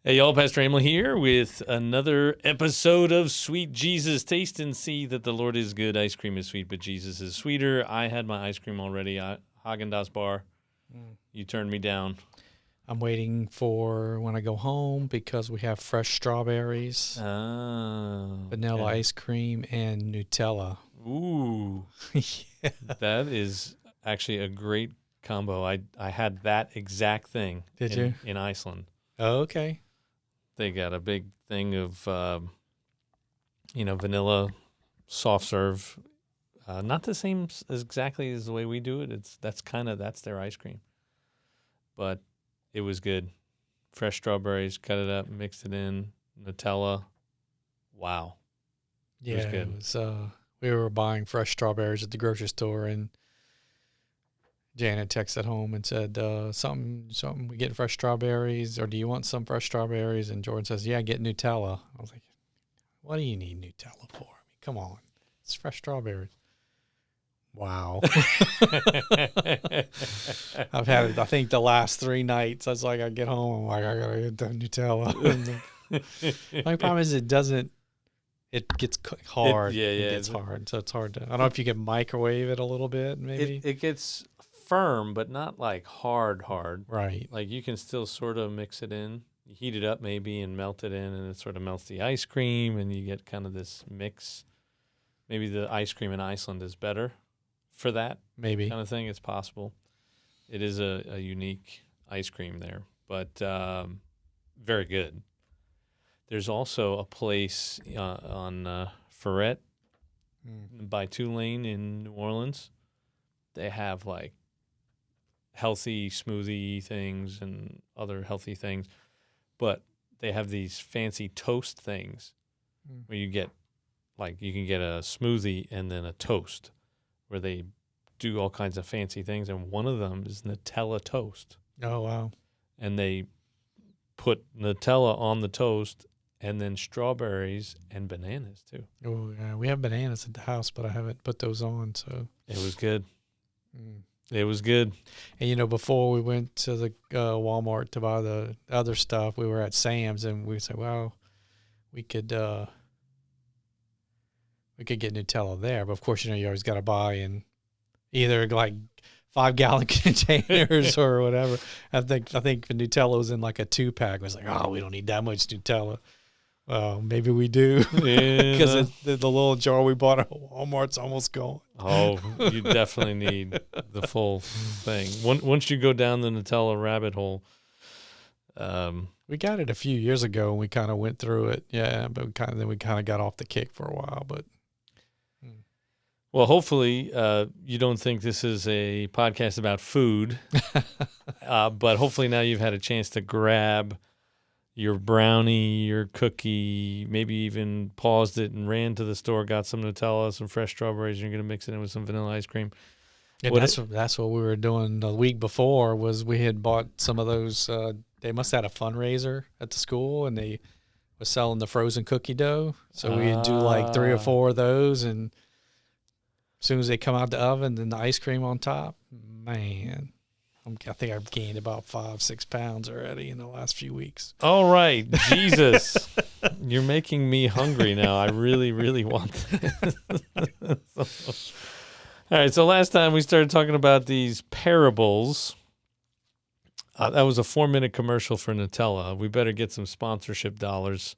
Hey, y'all, Pastor Emil here with another episode of Sweet Jesus. Taste and see that the Lord is good. Ice cream is sweet, but Jesus is sweeter. I had my ice cream already. Haagen-Dazs bar. You turned me down. I'm waiting for when I go home because we have fresh strawberries, vanilla ice cream, and Nutella. Ooh. Yeah. That is actually a great combo. I had that exact thing in Iceland. Oh, okay. They got a big thing of, vanilla soft serve. Not the same exactly as the way we do it. That's their ice cream. But it was good. Fresh strawberries, cut it up, mixed it in, Nutella. Wow. Yeah, it was good. It was, we were buying fresh strawberries at the grocery store, and Janet texted home and said, something, we get fresh strawberries, or do you want some fresh strawberries? And Jordan says, yeah, get Nutella. I was like, what do you need Nutella for? I mean, come on. It's fresh strawberries. Wow. I've had it, I think, the last 3 nights. I was like, I get home, I'm like, I got to get the Nutella. My problem is it gets hard. It gets hard. So it's hard to, I don't know if you can microwave it a little bit, maybe. It gets firm, but not like hard. Right. Like you can still sort of mix it in. You heat it up maybe and melt it in, and it sort of melts the ice cream, and you get kind of this mix. Maybe the ice cream in Iceland is better for that Maybe kind of thing. It's possible. It is a unique ice cream there, but very good. There's also a place on Ferret by Tulane in New Orleans. They have like healthy smoothie things and other healthy things, but they have these fancy toast things where you can get a smoothie and then a toast, where they do all kinds of fancy things, and one of them is Nutella toast. Oh, wow. And they put Nutella on the toast and then strawberries and bananas too. Oh, yeah. We have bananas at the house, but I haven't put those on, so. It was good. It was good. And, before we went to the Walmart to buy the other stuff, we were at Sam's, and we said, well, we could get Nutella there. But, of course, you always got to buy in either, like, 5-gallon containers or whatever. I think the Nutella was in, like, a 2-pack. I was like, oh, we don't need that much Nutella. Well, maybe we do, because the little jar we bought at Walmart's almost gone. Oh, you definitely need the full thing. Once you go down the Nutella rabbit hole. We got it a few years ago, and we kind of went through it. Yeah, but we kind of got off the kick for a while. But well, hopefully you don't think this is a podcast about food, but hopefully now you've had a chance to grab your brownie, your cookie, maybe even paused it and ran to the store, got some Nutella, some fresh strawberries, and you're going to mix it in with some vanilla ice cream. And that's what we were doing the week before. Was we had bought some of those. They must have had a fundraiser at the school, and they was selling the frozen cookie dough. So we'd do like 3 or 4 of those, and as soon as they come out the oven, then the ice cream on top. Man, I think I've gained about 5-6 pounds already in the last few weeks. All right, Jesus, you're making me hungry now. I really, really want this. All right, so last time we started talking about these parables. That was a 4-minute commercial for Nutella. We better get some sponsorship dollars.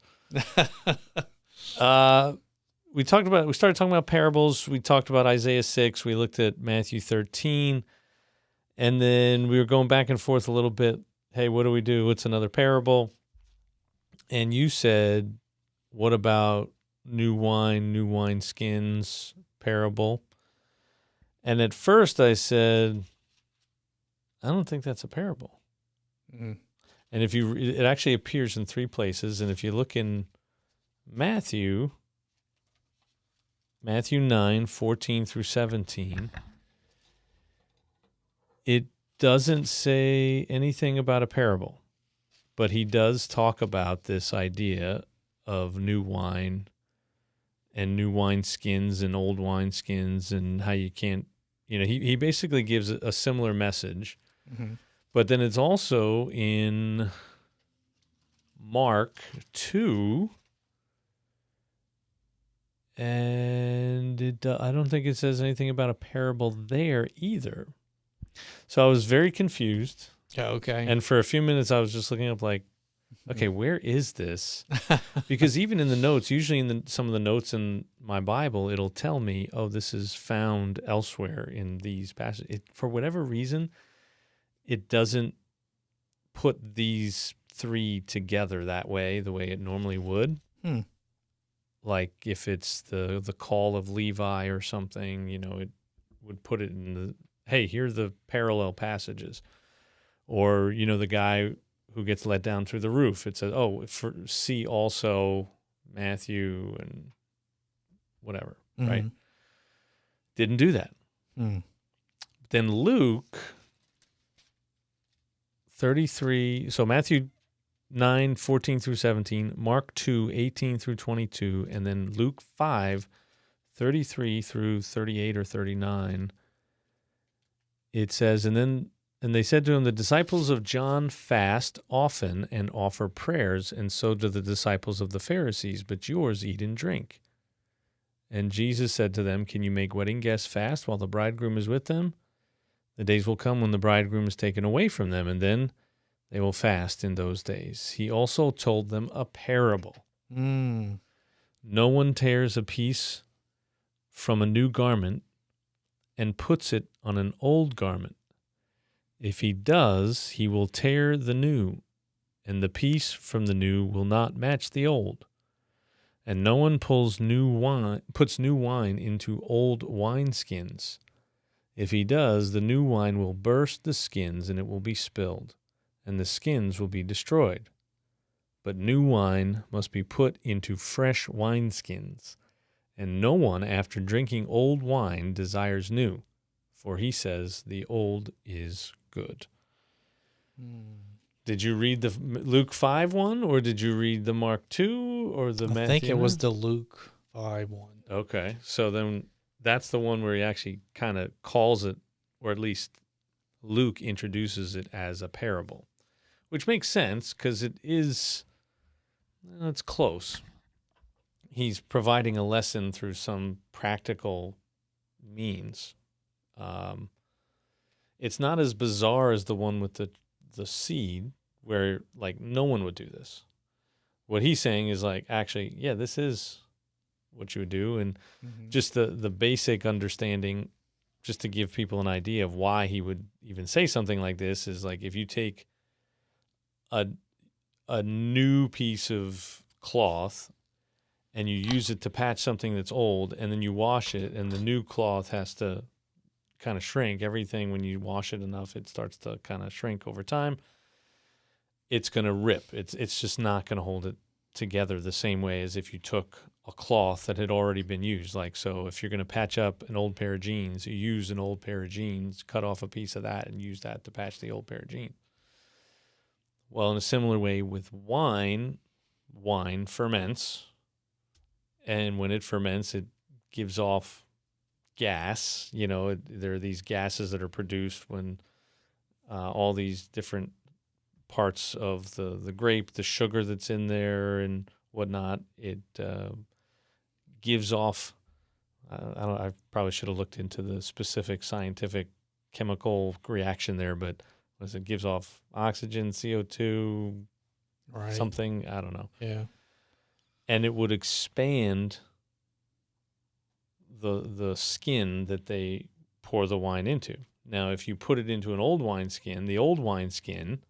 We started talking about parables. We talked about Isaiah 6. We looked at Matthew 13. And then we were going back and forth a little bit. Hey, what do we do? What's another parable? And you said, what about new wineskins parable? And at first I said, I don't think that's a parable. And it actually appears in 3 places. And if you look in Matthew 9:14 through 17, it doesn't say anything about a parable, but he does talk about this idea of new wine and new wineskins and old wineskins, and how you can't, he basically gives a similar message. But then it's also in Mark 2, and I don't think it says anything about a parable there either. So I was very confused. Yeah, okay. And for a few minutes, I was just looking up like, okay, where is this? Because even in the notes, usually in some of the notes in my Bible, it'll tell me, oh, this is found elsewhere in these passages. For whatever reason, it doesn't put these three together that way, the way it normally would. Like if it's the call of Levi or something, it would put it in the, hey, here are the parallel passages. Or, the guy who gets let down through the roof. It says, oh, see also Matthew and whatever, right? Didn't do that. Then Luke 33, so Matthew 9, 14 through 17, Mark 2, 18 through 22, and then Luke 5, 33 through 38 or 39. It says, and they said to him, the disciples of John fast often and offer prayers, and so do the disciples of the Pharisees, but yours eat and drink. And Jesus said to them, can you make wedding guests fast while the bridegroom is with them? The days will come when the bridegroom is taken away from them, and then they will fast in those days. He also told them a parable. No one tears a piece from a new garment and puts it on an old garment. If he does, he will tear the new, and the piece from the new will not match the old. And no one puts new wine into old wineskins. If he does, the new wine will burst the skins, and it will be spilled, and the skins will be destroyed. But new wine must be put into fresh wineskins. And no one, after drinking old wine, desires new, for he says the old is good. Did you read the Luke 5 one, or did you read the Mark 2, or the Matthew? I think it was the Luke 5 one. Okay, so then that's the one where he actually kind of calls it, or at least Luke introduces it as a parable, which makes sense because it's close. He's providing a lesson through some practical means. It's not as bizarre as the one with the seed, where like no one would do this. What he's saying is like, actually, yeah, this is what you would do, and just the basic understanding, just to give people an idea of why he would even say something like this, is like if you take a new piece of cloth and you use it to patch something that's old, and then you wash it, and the new cloth has to kind of shrink. Everything, when you wash it enough, it starts to kind of shrink over time. It's going to rip. It's just not going to hold it together the same way as if you took a cloth that had already been used. Like, so if you're going to patch up an old pair of jeans, you use an old pair of jeans, cut off a piece of that, and use that to patch the old pair of jeans. Well, in a similar way with wine ferments. And when it ferments, it gives off gas. There are these gases that are produced when all these different parts of the grape, the sugar that's in there and whatnot, it gives off, I probably should have looked into the specific scientific chemical reaction there, but it gives off oxygen, CO2, right, something, I don't know. Yeah. And it would expand the skin that they pour the wine into. Now, if you put it into an old wineskin, the old wineskin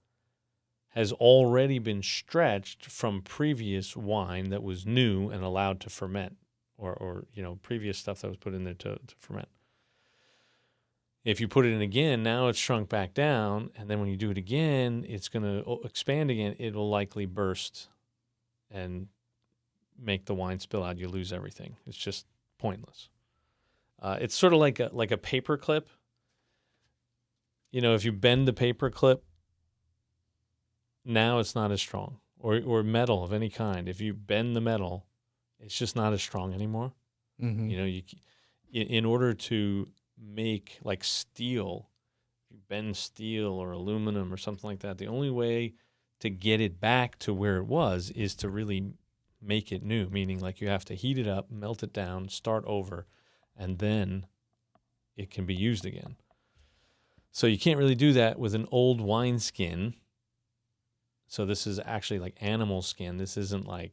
has already been stretched from previous wine that was new and allowed to ferment, or previous stuff that was put in there to ferment. If you put it in again, now it's shrunk back down, and then when you do it again, it's going to expand again. It will likely burst and make the wine spill out. You lose everything. It's just pointless. It's sort of like a paper clip. If you bend the paper clip, now it's not as strong. Or metal of any kind. If you bend the metal, it's just not as strong anymore. In order to make like steel, you bend steel or aluminum or something like that, the only way to get it back to where it was is to really make it new, meaning like you have to heat it up, melt it down, start over, and then it can be used again. So you can't really do that with an old wineskin. So this is actually like animal skin. This isn't like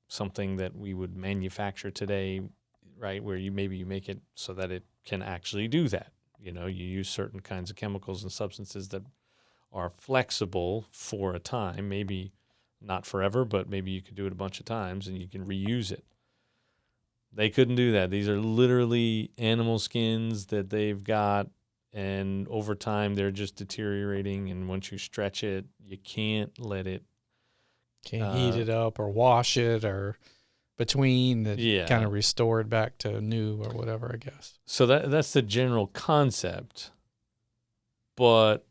something that we would manufacture today, right? Where you make it so that it can actually do that. You know, you use certain kinds of chemicals and substances that are flexible for a time, maybe not forever, but maybe you could do it a bunch of times and you can reuse it. They couldn't do that. These are literally animal skins that they've got, and over time they're just deteriorating, and once you stretch it, you can't let it... Can't heat it up or wash it or between the kind of restore it back to new or whatever, I guess. So that's the general concept. But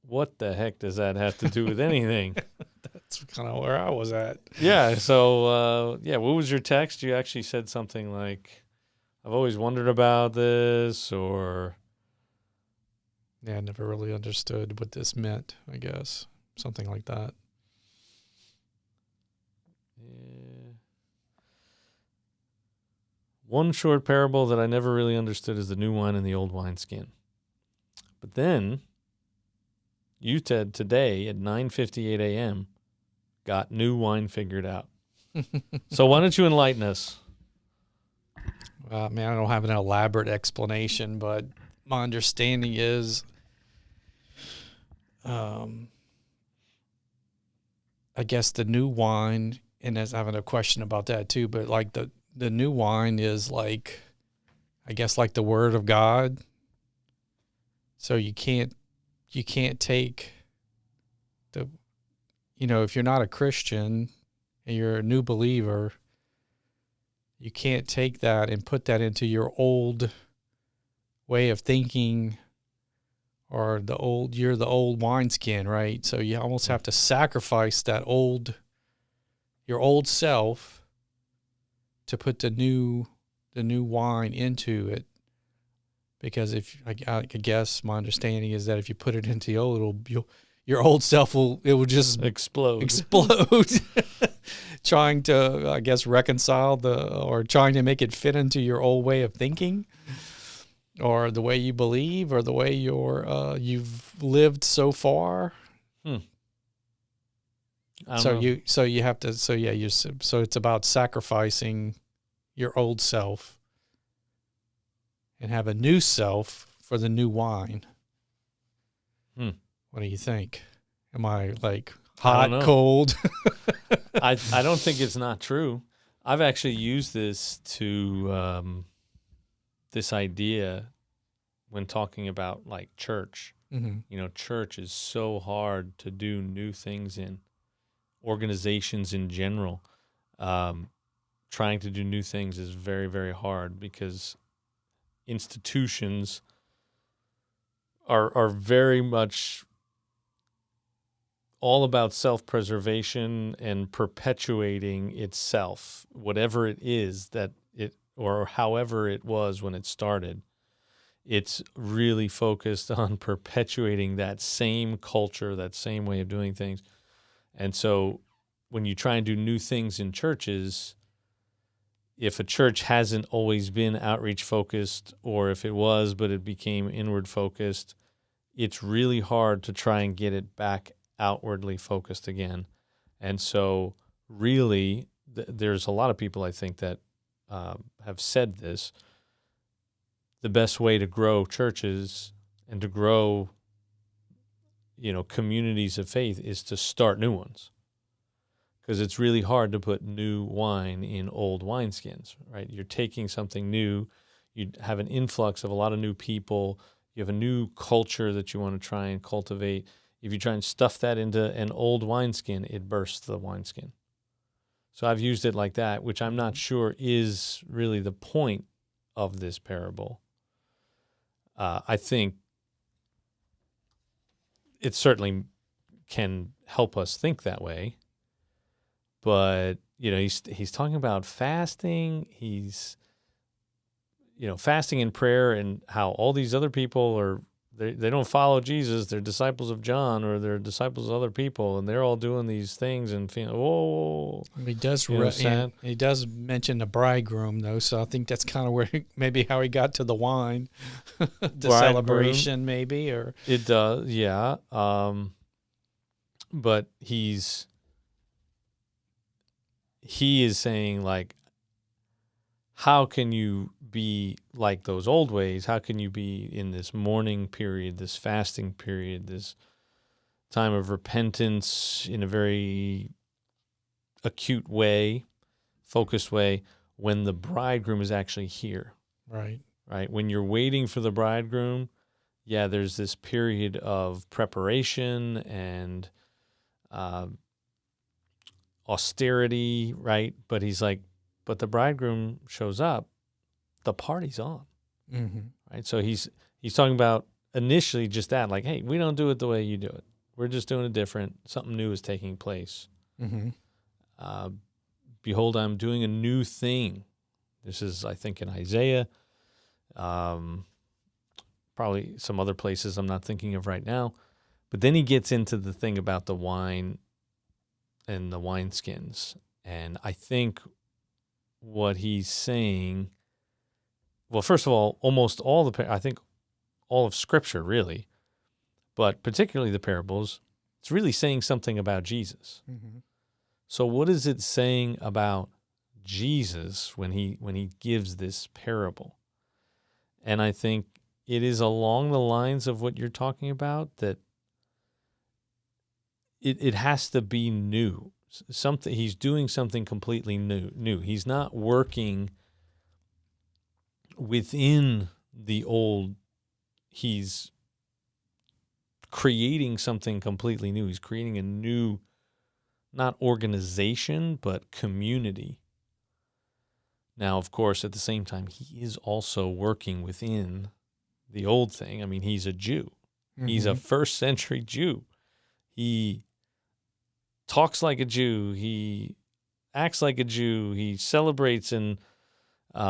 what the heck does that have to do with anything? That's kind of where I was at. Yeah. So, what was your text? You actually said something like, I've always wondered about this, or... Yeah, I never really understood what this meant, I guess. Something like that. Yeah. One short parable that I never really understood is the new wine and the old wineskin. But then you said today at 9:58 a.m. got new wine figured out. So why don't you enlighten us? Man, I don't have an elaborate explanation, but my understanding is, I guess the new wine, and I have a question about that too, but like the new wine is like, I guess like the word of God. So you can't take if you're not a Christian and you're a new believer, you can't take that and put that into your old way of thinking, or you're the old wineskin, right? So you almost have to sacrifice your old self to put the new wine into it. Because if I guess my understanding is that if you put it into the old, your old self will just explode, trying to, I guess, reconcile or trying to make it fit into your old way of thinking, or the way you believe, or the way you've lived so far. So it's about sacrificing your old self and have a new self for the new wine. What do you think? Am I like hot, cold? I don't think it's not true. I've actually used this this idea when talking about like church. Mm-hmm. You know, church is so hard to do new things in. Organizations in general, trying to do new things is very, very hard, because institutions are very much all about self-preservation and perpetuating itself, whatever it is or however it was when it started. It's really focused on perpetuating that same culture, that same way of doing things. And so when you try and do new things in churches, if a church hasn't always been outreach focused, or if it was but it became inward focused, it's really hard to try and get it back outwardly focused again. And so really there's a lot of people, I think, that have said this. The best way to grow churches and to grow communities of faith is to start new ones, because it's really hard to put new wine in old wineskins, right? You're taking something new, you have an influx of a lot of new people, you have a new culture that you want to try and cultivate. If you try and stuff that into an old wineskin, it bursts the wineskin. So I've used it like that, which I'm not sure is really the point of this parable. I think it certainly can help us think that way, but he's talking about fasting. He's fasting and prayer, and how all these other people they don't follow Jesus. They're disciples of John, or they're disciples of other people, and they're all doing these things and feeling, whoa. He does sad. he does mention the bridegroom though, so I think that's kind of where maybe how he got to the wine, the celebration maybe, or it does, yeah. But he is saying, like, how can you be like those old ways? How can you be in this mourning period, this fasting period, this time of repentance in a very acute way, focused way, when the bridegroom is actually here? Right. When you're waiting for the bridegroom, yeah, there's this period of preparation and austerity, right? But he's like, but the bridegroom shows up, the party's on, right? So he's talking about initially just that, like, hey, we don't do it the way you do it. We're just doing it different. Something new is taking place. Behold, I'm doing a new thing. This is, I think, in Isaiah, probably some other places I'm not thinking of right now. But then he gets into the thing about the wine and the wineskins. And I think what he's saying, well, first of all, almost all I think all of Scripture, really, but particularly the parables, it's really saying something about Jesus. So what is it saying about Jesus when he gives this parable? And I think it is along the lines of what you're talking about, that it has to be new. Something, he's doing something completely new. He's not working within the old. He's creating something completely new. He's creating a new, not organization, but community. Now, of course, at the same time, he is also working within the old thing. I mean, he's a Jew. He's a first century Jew. He talks like a Jew. He acts like a Jew. He celebrates and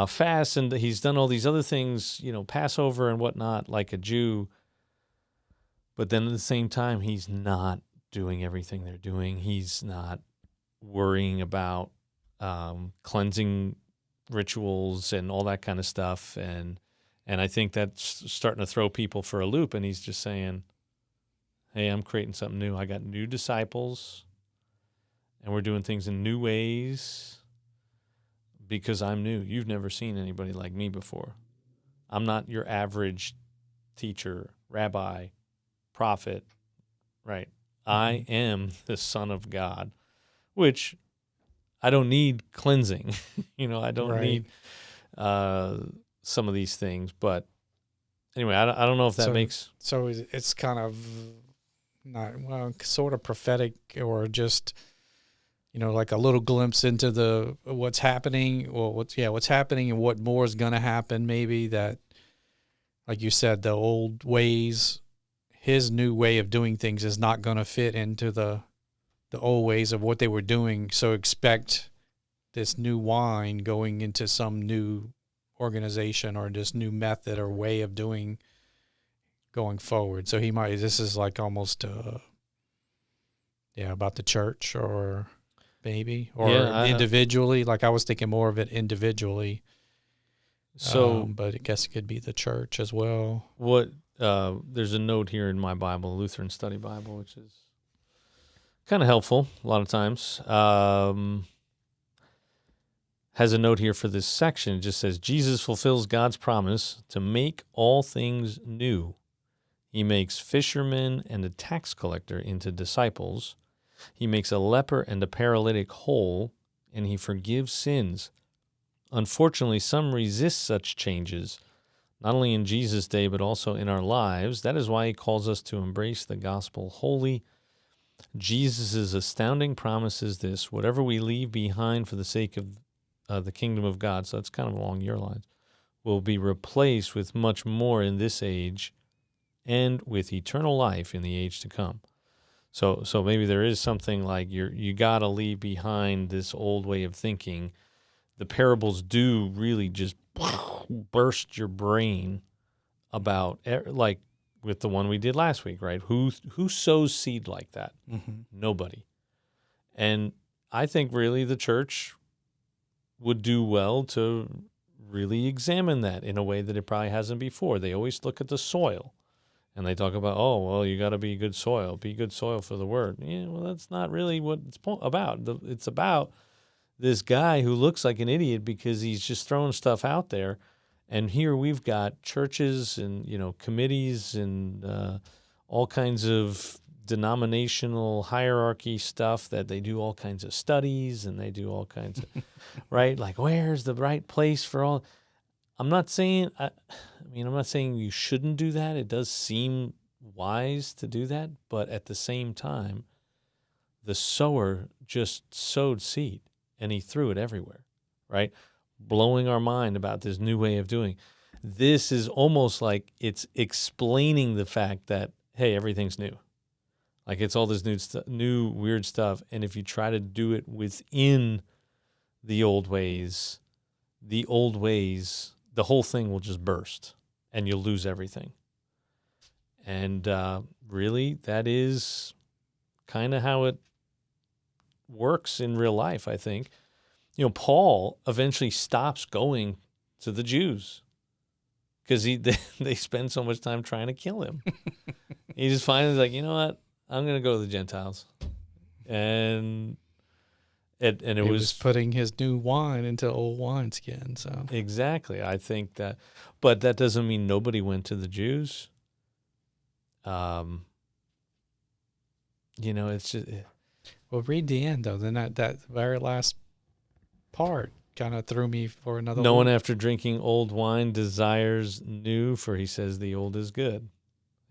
fasts, and he's done all these other things, Passover and whatnot, like a Jew. But then at the same time, he's not doing everything they're doing. He's not worrying about cleansing rituals and all that kind of stuff. And I think that's starting to throw people for a loop. And he's just saying, hey, I'm creating something new. I got new disciples, and we're doing things in new ways because I'm new. You've never seen anybody like me before. I'm not your average teacher, rabbi, prophet, right? I am the Son of God, which I don't need cleansing. I don't need some of these things. But anyway, I don't know if that makes... So it's kind of sort of prophetic, or just... like a little glimpse into what's happening, or what's happening and what more is going to happen. Maybe that, like you said, the old ways, his new way of doing things is not going to fit into the old ways of what they were doing. So expect this new wine going into some new organization or this new method or way of doing going forward. So this is like almost, about the church, or maybe, or individually. Like I was thinking more of it individually. So, but I guess it could be the church as well. There's a note here in my Bible, Lutheran Study Bible, which is kind of helpful a lot of times. Has a note here for this section. It just says, Jesus fulfills God's promise to make all things new. He makes fishermen and a tax collector into disciples. He makes a leper and a paralytic whole, and he forgives sins. Unfortunately, some resist such changes, not only in Jesus' day, but also in our lives. That is why he calls us to embrace the gospel wholly. Jesus' astounding promise is this: whatever we leave behind for the sake of the kingdom of God, so that's kind of along your lines, will be replaced with much more in this age and with eternal life in the age to come. So maybe there is something like you got to leave behind this old way of thinking. The parables do really just burst your brain about, like, with the one we did last week, right? Who sows seed like that? Mm-hmm. Nobody. And I think really the church would do well to really examine that in a way that it probably hasn't before. They always look at the soil and they talk about, oh, well, you got to be good soil. Be good soil for the word. Yeah, well, that's not really what it's about. It's about this guy who looks like an idiot because he's just throwing stuff out there. And here we've got churches and, committees and all kinds of denominational hierarchy stuff that they do all kinds of studies and they do all kinds of, right? Like, where's the right place for all? I'm not saying you shouldn't do that. It does seem wise to do that. But at the same time, the sower just sowed seed and he threw it everywhere, right? Blowing our mind about this new way of doing. This is almost like it's explaining the fact that, hey, everything's new. Like it's all this new weird stuff. And if you try to do it within the old ways, the whole thing will just burst and you'll lose everything. And really, that is kind of how it works in real life, I think. Paul eventually stops going to the Jews because they spend so much time trying to kill him. He just finally is like, you know what? I'm going to go to the Gentiles. And it was putting his new wine into old wineskin. So exactly. I think that, but that doesn't mean nobody went to the Jews. It's just. Well, read the end though. Then that very last part kind of threw me for another. No one after drinking old wine desires new, for he says the old is good.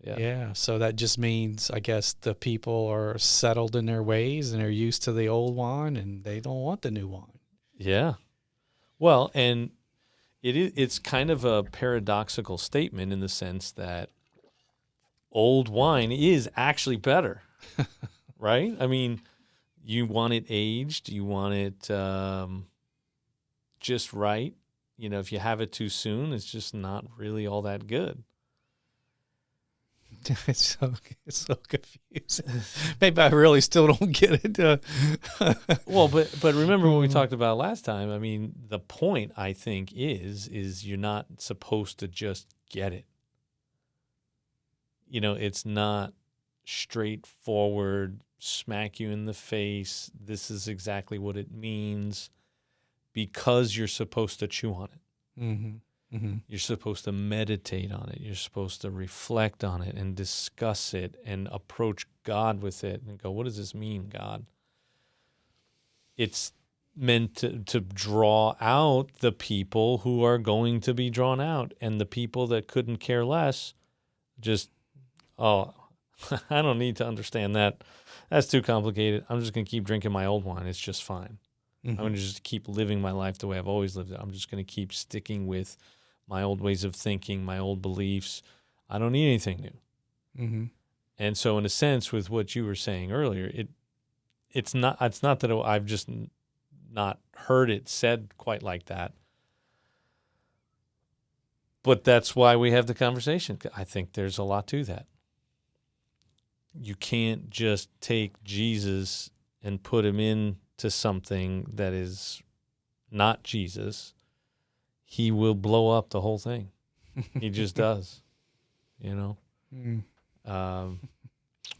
Yeah. So that just means, I guess, the people are settled in their ways and they're used to the old wine and they don't want the new wine. Yeah. Well, and it's kind of a paradoxical statement in the sense that old wine is actually better, right? I mean, you want it aged, you want it just right. If you have it too soon, it's just not really all that good. It's so confusing. Maybe I really still don't get it. Well, but remember what we talked about last time. I mean, the point I think is you're not supposed to just get it. It's not straightforward, smack you in the face. This is exactly what it means, because you're supposed to chew on it. Mm-hmm. Mm-hmm. You're supposed to meditate on it. You're supposed to reflect on it and discuss it and approach God with it and go, what does this mean, God? It's meant to draw out the people who are going to be drawn out, and the people that couldn't care less just, I don't need to understand that. That's too complicated. I'm just going to keep drinking my old wine. It's just fine. Mm-hmm. I'm going to just keep living my life the way I've always lived it. I'm just going to keep sticking with my old ways of thinking, my old beliefs. I don't need anything new. Mm-hmm. And so in a sense, with what you were saying earlier, it's not that I've just not heard it said quite like that. But that's why we have the conversation. I think there's a lot to that. You can't just take Jesus and put him into something that is not Jesus. He will blow up the whole thing. He just does, Mm.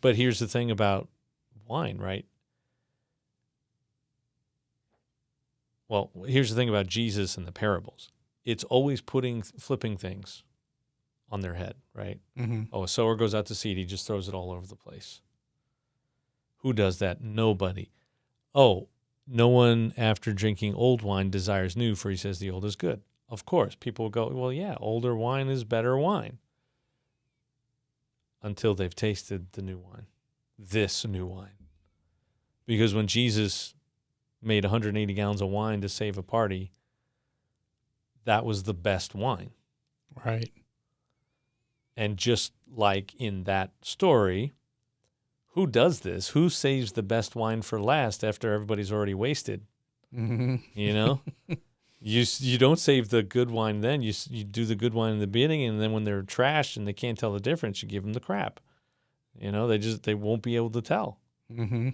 But here's the thing about wine, right? Well, here's the thing about Jesus and the parables. It's always flipping things on their head, right? Mm-hmm. Oh, a sower goes out to seed. He just throws it all over the place. Who does that? Nobody. Oh, no one after drinking old wine desires new, for he says the old is good. Of course, people will go, well, yeah, older wine is better wine. Until they've tasted the new wine, this new wine. Because when Jesus made 180 gallons of wine to save a party, that was the best wine. Right. And just like in that story, who does this? Who saves the best wine for last after everybody's already wasted? Mm-hmm. You don't save the good wine then. You do the good wine in the beginning, and then when they're trashed and they can't tell the difference, you give them the crap. They won't be able to tell. Mm-hmm.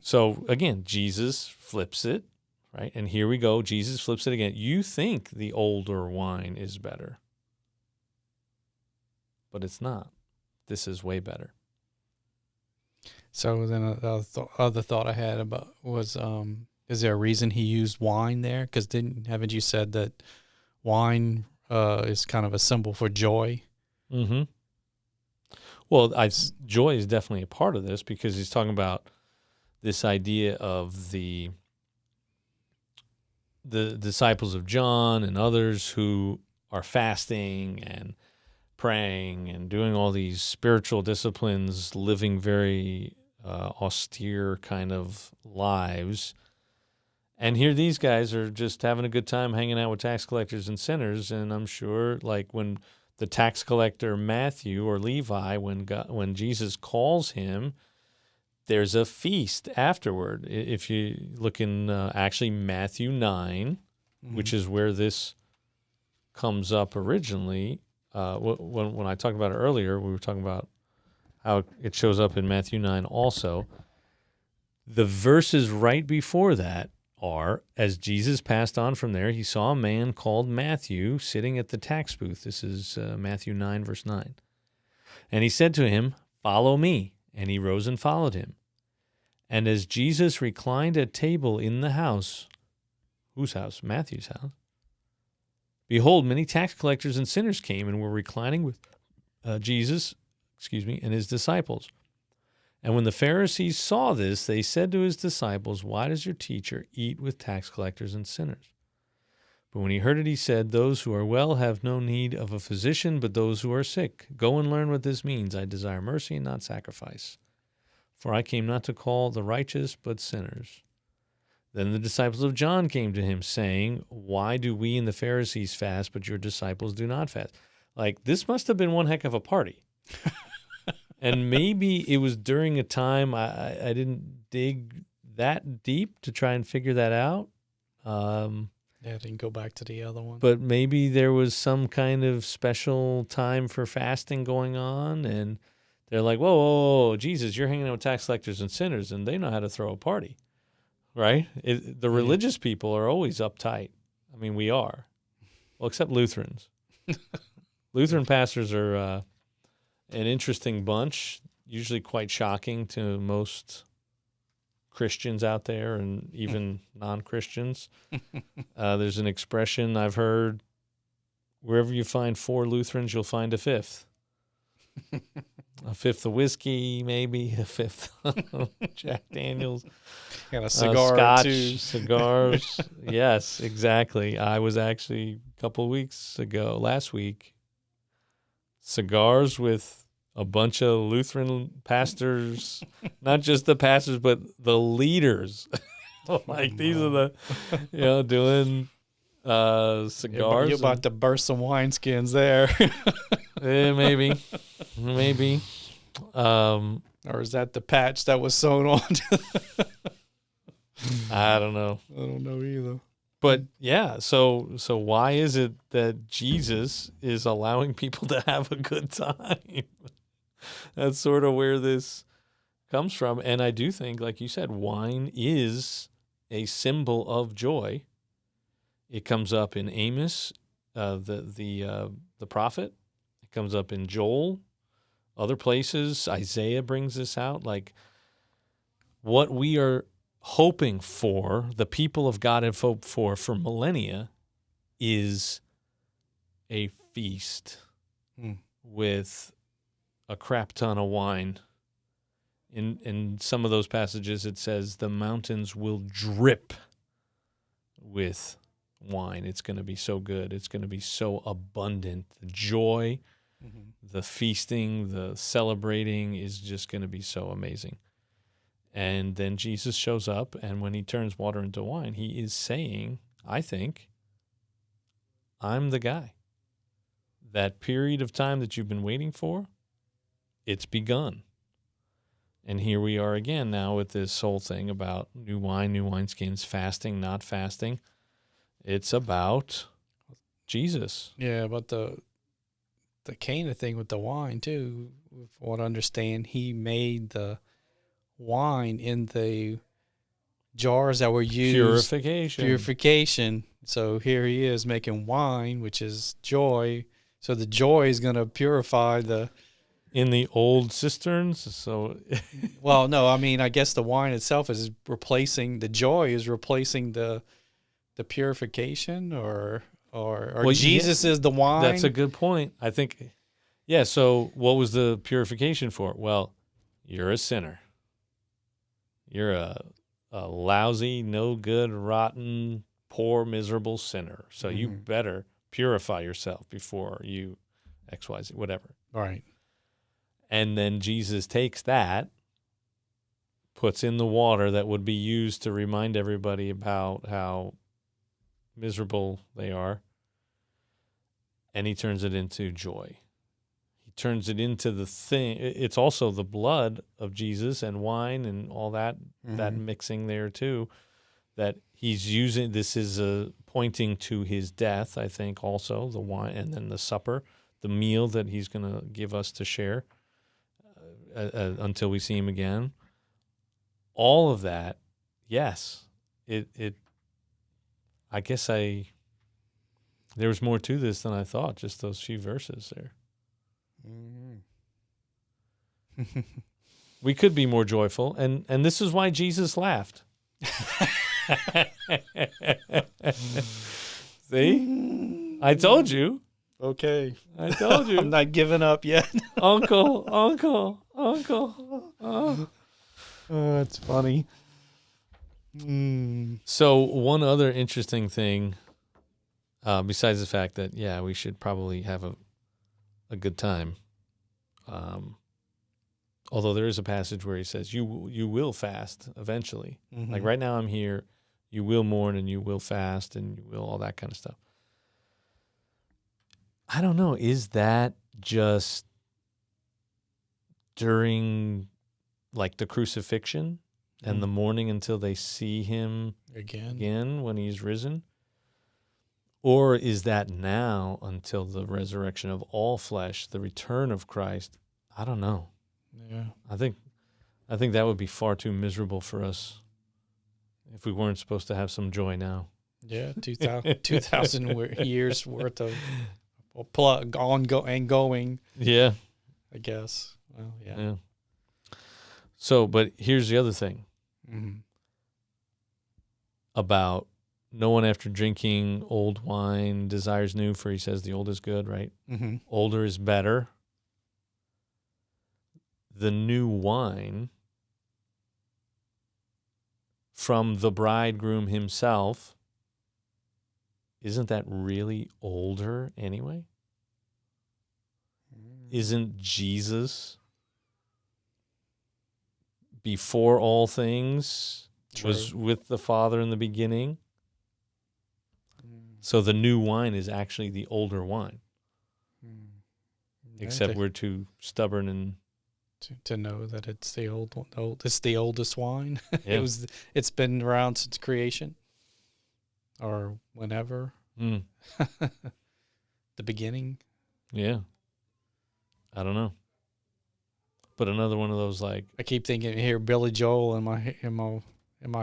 So again, Jesus flips it, right? And here we go. Jesus flips it again. You think the older wine is better, but it's not. This is way better. So then the other thought I had about was, is there a reason he used wine there? Because haven't you said that wine is kind of a symbol for joy? Mm-hmm. Well, joy is definitely a part of this because he's talking about this idea of the disciples of John and others who are fasting and praying and doing all these spiritual disciplines, living very austere kind of lives. And here these guys are just having a good time hanging out with tax collectors and sinners. And I'm sure, like when the tax collector Matthew or Levi, when Jesus calls him, there's a feast afterward. If you look in actually Matthew 9, which is where this comes up originally. When I talked about it earlier, we were talking about how it shows up in Matthew 9 also. The verses right before that are, as Jesus passed on from there, he saw a man called Matthew sitting at the tax booth. This is Matthew 9, verse 9. And he said to him, "Follow me." And he rose and followed him. And as Jesus reclined at table in the house, whose house? Matthew's house. Behold, many tax collectors and sinners came and were reclining with Jesus, and his disciples. And when the Pharisees saw this, they said to his disciples, "Why does your teacher eat with tax collectors and sinners?" But when he heard it, he said, "Those who are well have no need of a physician, but those who are sick. Go and learn what this means. I desire mercy and not sacrifice. For I came not to call the righteous, but sinners." Then the disciples of John came to him, saying, "Why do we and the Pharisees fast, but your disciples do not fast?" Like, this must have been one heck of a party. And maybe it was during a time I didn't dig that deep to try and figure that out. Yeah, I didn't go back to the other one. But maybe there was some kind of special time for fasting going on, and they're like, whoa, whoa, whoa, Jesus, you're hanging out with tax collectors and sinners, and they know how to throw a party, right? The religious people are always uptight. I mean, we are. Well, except Lutherans. Lutheran pastors are an interesting bunch, usually quite shocking to most Christians out there and even non-Christians. There's an expression I've heard, wherever you find 4 Lutherans, you'll find a 5th. A 5th of whiskey, maybe, a 5th of Jack Daniels. Got a cigar Scotch, too. cigars. Yes, exactly. I was actually a couple of weeks ago, last week, cigars with a bunch of Lutheran pastors, not just the pastors, but the leaders. Like, these are the, doing cigars. You're about to burst some wineskins there. Maybe. Or is that the patch that was sewn on? I don't know. I don't know either. But yeah, so why is it that Jesus is allowing people to have a good time? That's sort of where this comes from. And I do think, like you said, wine is a symbol of joy. It comes up in Amos, the prophet. It comes up in Joel, other places. Isaiah brings this out. Like, what we are hoping for, the people of God have hoped for millennia, is a feast with a crap ton of wine. In some of those passages, it says the mountains will drip with wine. It's going to be so good. It's going to be so abundant. The joy, the feasting, the celebrating is just going to be so amazing. And then Jesus shows up, and when he turns water into wine, he is saying, I think, I'm the guy. That period of time that you've been waiting for, it's begun. And here we are again now with this whole thing about new wine, new wineskins, fasting, not fasting. It's about Jesus. Yeah, but the Cana thing with the wine too. From what I understand, he made the wine in the jars that were used purification. So here he is making wine, which is joy. So the joy is going to purify the in the old cisterns. So well, no, I mean, I guess the wine itself is replacing the joy is replacing the purification, or well, Jesus is the wine. That's a good point. I think, yeah. So what was the purification for? Well, you're a sinner. You're a lousy, no good, rotten, poor, miserable sinner. So you better purify yourself before you XYZ, whatever. Right. And then Jesus takes that, puts in the water that would be used to remind everybody about how miserable they are, and he turns it into joy. He turns it into the thing. It's also the blood of Jesus and wine and all that, that mixing there too, that he's using. This is pointing to his death, I think, also, the wine, and then the supper, the meal that he's going to give us to share until we see him again. All of that, yes, I guess there was more to this than I thought, just those few verses there. We could be more joyful, and this is why Jesus laughed. See? I told you. Okay. I told you. I'm not giving up yet. Uncle. Oh, that's funny. So one other interesting thing, besides the fact that, yeah, we should probably have a good time. Although there is a passage where he says, you will fast eventually. Like right now I'm here, you will mourn and you will fast and you will all that kind of stuff. I don't know. Is that just during like the crucifixion and the mourning until they see him again when he's risen? Or is that now until the resurrection of all flesh, the return of Christ? I don't know. Yeah. I think that would be far too miserable for us if we weren't supposed to have some joy now. Yeah, 2,000 years worth of ongoing. Yeah. I guess. Well, yeah. Yeah. So, but here's the other thing about no one after drinking old wine desires new, for he says the old is good, right? Older is better. The new wine from the bridegroom himself, isn't that really older anyway? Isn't Jesus before all things was with the Father in the beginning? So the new wine is actually the older wine. Except we're too stubborn and to know that it's the it's the oldest wine. Yeah. It's been around since creation, or whenever. The beginning. Yeah. I don't know. But another one of those, like, I keep thinking here Billy Joel in my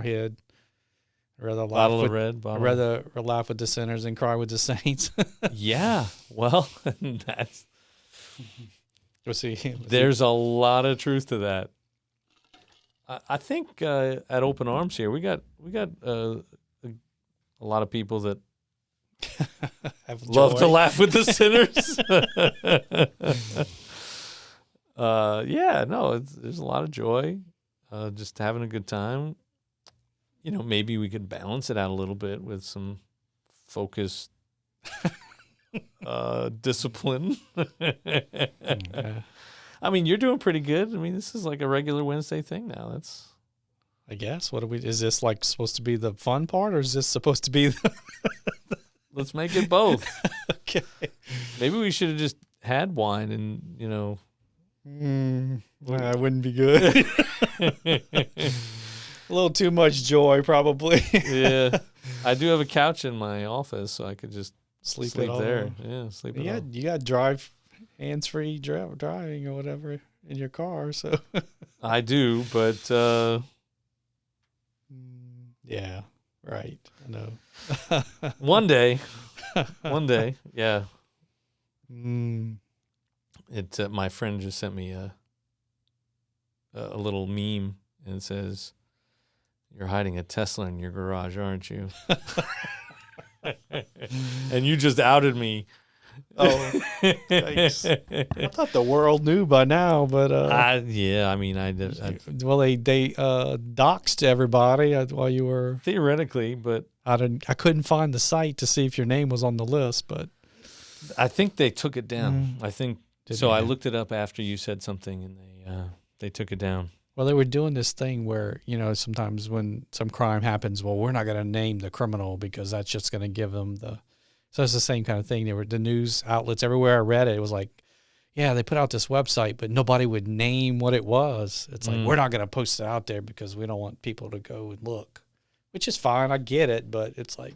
head. Rather bottle of red. Rather laugh with the sinners and cry with the saints. Yeah. Well, that's. See, there's a lot of truth to that. I think at Open Arms here we got a lot of people that love to laugh with the sinners. Yeah, no, there's a lot of joy, just having a good time. You know, maybe we could balance it out a little bit with some focused discipline. I mean, you're doing pretty good. I mean, this is like a regular Wednesday thing now. That's, I guess. Is this like supposed to be the fun part, or is this supposed to be let's make it both. Okay. Maybe we should have just had wine and, you know. That wouldn't be good. A little too much joy, probably. Yeah. I do have a couch in my office, so I could just Sleep sleep it all there. on. Yeah, sleep it Yeah, all. you got drive hands-free driving or whatever in your car. So I do, but yeah, right. I know. one day, yeah. Mm. My friend just sent me a little meme, and it says, "You're hiding a Tesla in your garage, aren't you?" And you just outed me. Oh, thanks. I thought the world knew by now, but yeah, I mean, I well, they doxed everybody while you were. theoretically, but I couldn't find the site to see if your name was on the list, but I think they took it down. I think so. I Yeah. looked it up after you said something, and they took it down. Well, they were doing this thing where, sometimes when some crime happens, well, we're not going to name the criminal because that's just going to give them so it's the same kind of thing. The news outlets everywhere I read it, it was like, yeah, they put out this website, but nobody would name what it was. It's like, we're not going to post it out there because we don't want people to go and look, which is fine. I get it, but it's like,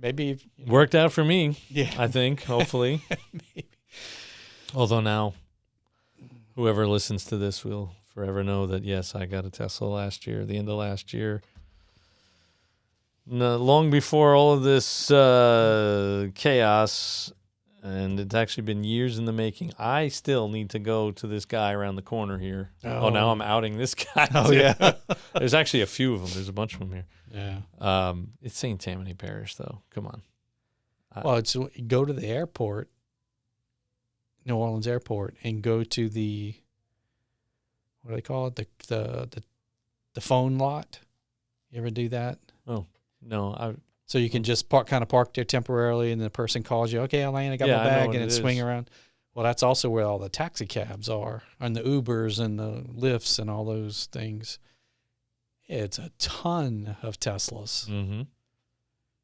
maybe. Worked out for me. Yeah. I think, hopefully. Maybe. Although now, whoever listens to this will forever know that, yes, I got a Tesla last year, the end of last year. No, long before all of this chaos, and it's actually been years in the making. I still need to go to this guy around the corner here. Oh, now I'm outing this guy. Oh, yeah. There's actually a few of them. There's a bunch of them here. Yeah. It's St. Tammany Parish, though. Come on. Well, it's go to the airport, New Orleans airport, and go to the, what do they call it? The phone lot. You ever do that? Oh, no. So you can just park there temporarily, and the person calls you, okay, Elaine, I got Yeah, my I know bag, what and it it's is. swing around. Well, that's also where all the taxi cabs are, and the Ubers and the Lyfts and all those things. It's a ton of Teslas. Mm-hmm.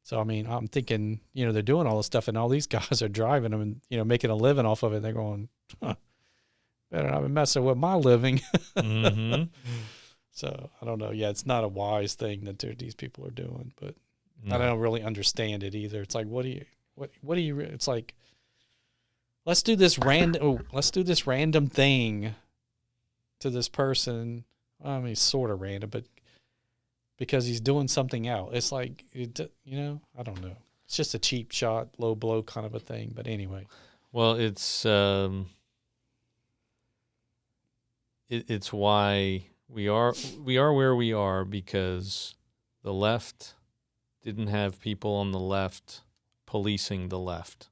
So, I mean, I'm thinking, they're doing all this stuff, and all these guys are driving them and, making a living off of it. And they're going, better not be messing with my living. Mm-hmm. So, I don't know. Yeah, it's not a wise thing that these people are doing, but No. I don't really understand it either. It's like, what do you, it's like, let's do this random thing to this person. I mean, sort of random, but because he's doing something else. It's like, I don't know. It's just a cheap shot, low blow kind of a thing. But anyway. Well, it's it's why we are where we are, because the left didn't have people on the left policing the left.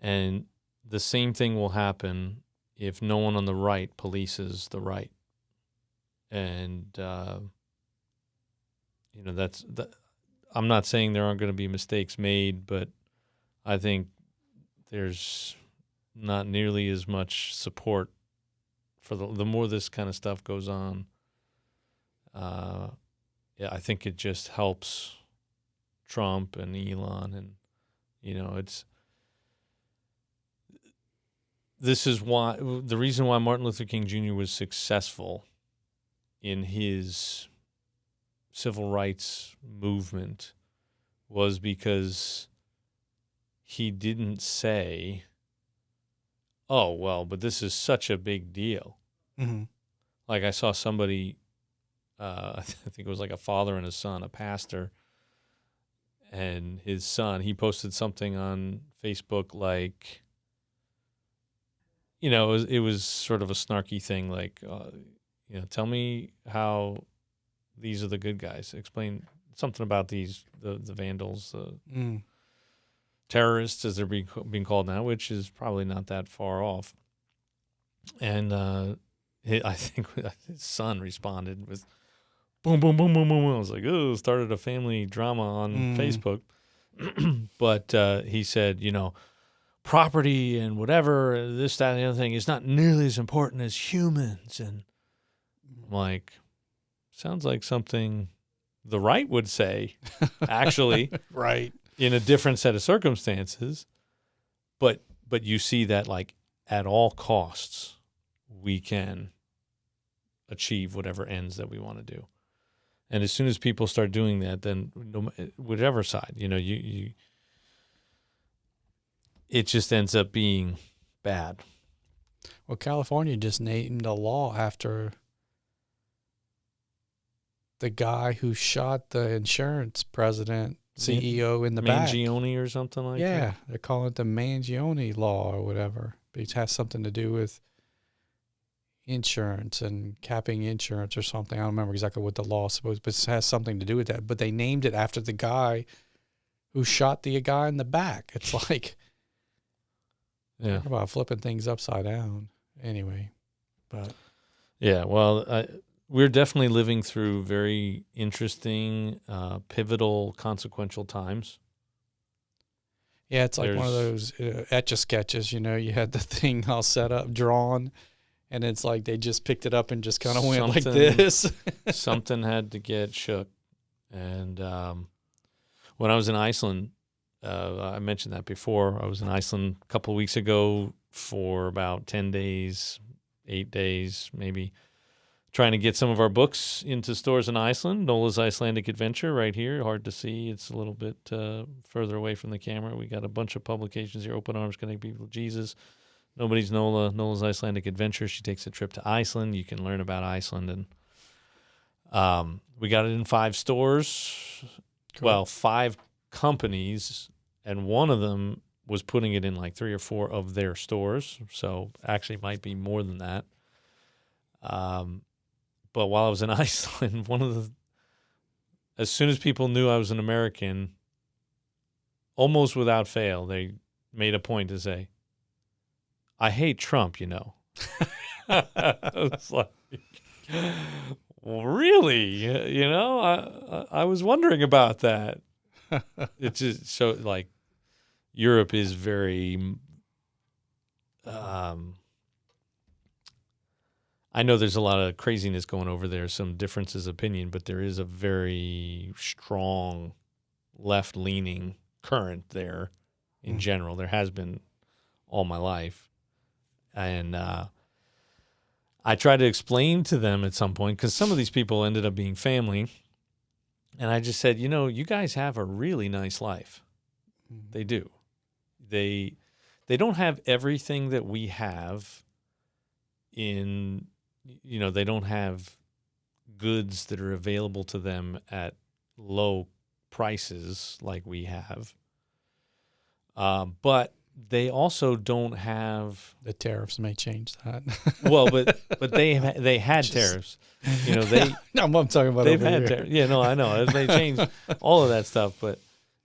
And the same thing will happen if no one on the right polices the right. And I'm not saying there aren't going to be mistakes made, but I think there's not nearly as much support for the more this kind of stuff goes on. Yeah, I think it just helps Trump and Elon, and this is why the reason why Martin Luther King Jr. was successful in his civil rights movement was because he didn't say, oh, well, but this is such a big deal. Mm-hmm. Like I saw somebody, I think it was like a father and a son, a pastor, and his son, he posted something on Facebook like, it was sort of a snarky thing like, tell me how these are the good guys. Explain something about the vandals, terrorists as they're being called now, which is probably not that far off. And I think his son responded with boom, boom, boom, boom, boom. I was like, oh, started a family drama on Facebook. But he said, property and whatever, this, that, and the other thing is not nearly as important as humans. And I'm like, sounds like something the right would say, actually. Right. In a different set of circumstances. But you see that, like, at all costs, we can achieve whatever ends that we want to do. And as soon as people start doing that, then whichever side, it just ends up being bad. Well, California just named a law after the guy who shot the insurance president, CEO in the back. Mangione or something like that? Yeah, they're calling it the Mangione law or whatever. It has something to do with insurance and capping insurance or something. I don't remember exactly what the law is supposed, but it has something to do with that. But they named it after the guy who shot the guy in the back. It's like, talk about flipping things upside down. Anyway, but yeah, well, we're definitely living through very interesting, pivotal, consequential times. Yeah, it's like one of those Etch-a-Sketches, you had the thing all set up, drawn, and it's like they just picked it up and just kind of went like this. Something had to get shook. And when I was in Iceland, I mentioned that before. I was in Iceland a couple of weeks ago for about 10 days, 8 days maybe, trying to get some of our books into stores in Iceland. Nola's Icelandic Adventure right here. Hard to see. It's a little bit further away from the camera. We got a bunch of publications here. Open Arms, Connect People to Jesus. Nobody's Nola. Nola's Icelandic Adventure. She takes a trip to Iceland. You can learn about Iceland. And we got it in 5 stores. Cool. Well, 5 companies, and one of them was putting it in like 3 or 4 of their stores. So actually might be more than that. But while I was in Iceland, as soon as people knew I was an American, almost without fail, they made a point to say, "I hate Trump, I was like, well, really? I was wondering about that. It's just so like Europe is very, I know there's a lot of craziness going over there, some differences of opinion, but there is a very strong left-leaning current there in general. There has been all my life. And I tried to explain to them at some point, because some of these people ended up being family, and I just said, you guys have a really nice life. Mm-hmm. They do. They don't have everything that we have in... they don't have goods that are available to them at low prices like we have. But they also don't have... The tariffs may change that. Well, but they had tariffs. No, I'm talking about they've had tariffs. Yeah, no, I know. They changed all of that stuff, but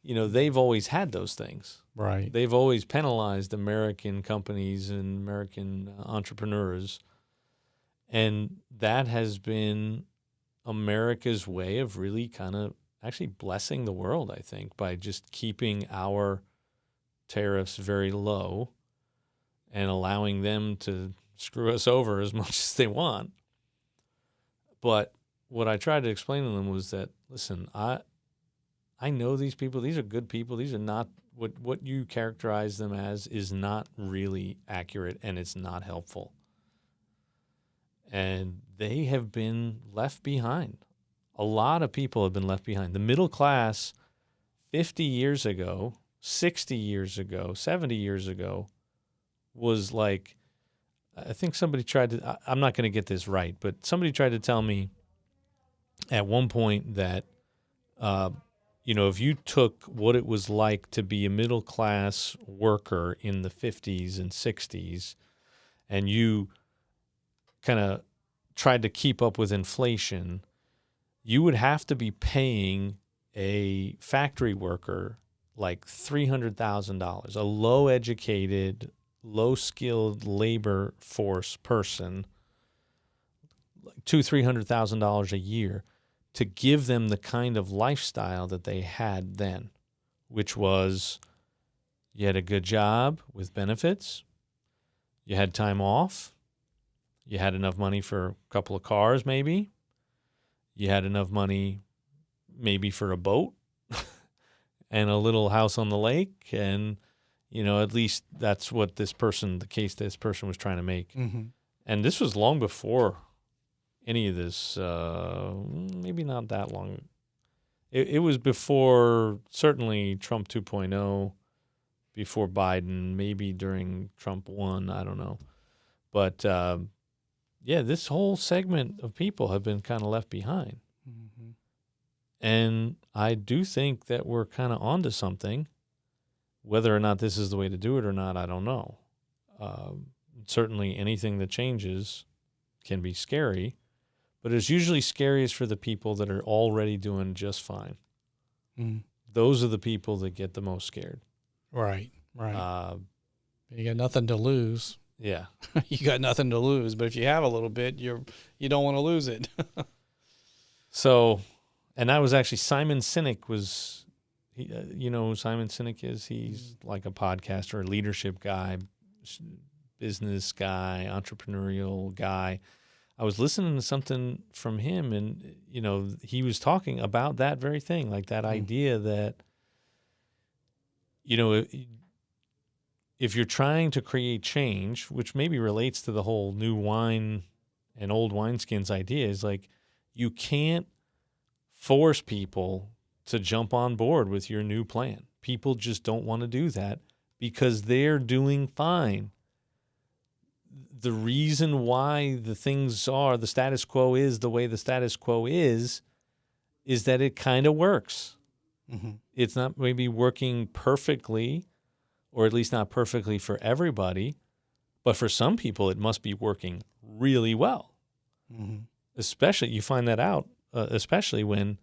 they've always had those things. Right. They've always penalized American companies and American entrepreneurs. And that has been America's way of really kind of actually blessing the world, I think, by just keeping our tariffs very low and allowing them to screw us over as much as they want. But what I tried to explain to them was that, listen, I know these people. These are good people. These are not what you characterize them as is not really accurate, and it's not helpful. And they have been left behind. A lot of people have been left behind. The middle class 50 years ago, 60 years ago, 70 years ago was like, I think somebody tried to, I'm not going to get this right, but somebody tried to tell me at one point that, if you took what it was like to be a middle class worker in the 50s and 60s and you kind of tried to keep up with inflation, you would have to be paying a factory worker like $300,000, a low-educated, low-skilled labor force person, like $200,000-$300,000 a year, to give them the kind of lifestyle that they had then, which was you had a good job with benefits, you had time off, you had enough money for a couple of cars maybe, you had enough money maybe for a boat and a little house on the lake, and, at least that's what this person was trying to make. Mm-hmm. And this was long before any of this, maybe maybe not that long. It was before, certainly, Trump 2.0, before Biden, maybe during Trump 1, I don't know. But, yeah, this whole segment of people have been kind of left behind. Mm-hmm. And I do think that we're kind of onto something. Whether or not this is the way to do it or not, I don't know. Certainly anything that changes can be scary, but it's usually scariest for the people that are already doing just fine. Mm. Those are the people that get the most scared. Right. You got nothing to lose. Yeah. You got nothing to lose, but if you have a little bit, you don't want to lose it. So, and I was actually, Simon Sinek was, you know who Simon Sinek is? He's like a podcaster, a leadership guy, business guy, entrepreneurial guy. I was listening to something from him, and, you know, he was talking about that very thing, like that idea that, you know, if you're trying to create change, which maybe relates to the whole new wine and old wineskins idea, is like you can't force people to jump on board with your new plan. People just don't want to do that because they're doing fine. The reason why the things are, the status quo is the way the status quo is that it kind of works. Mm-hmm. It's not maybe working perfectly, or at least not perfectly for everybody, but for some people it must be working really well. Mm-hmm. Especially, you find that out, especially when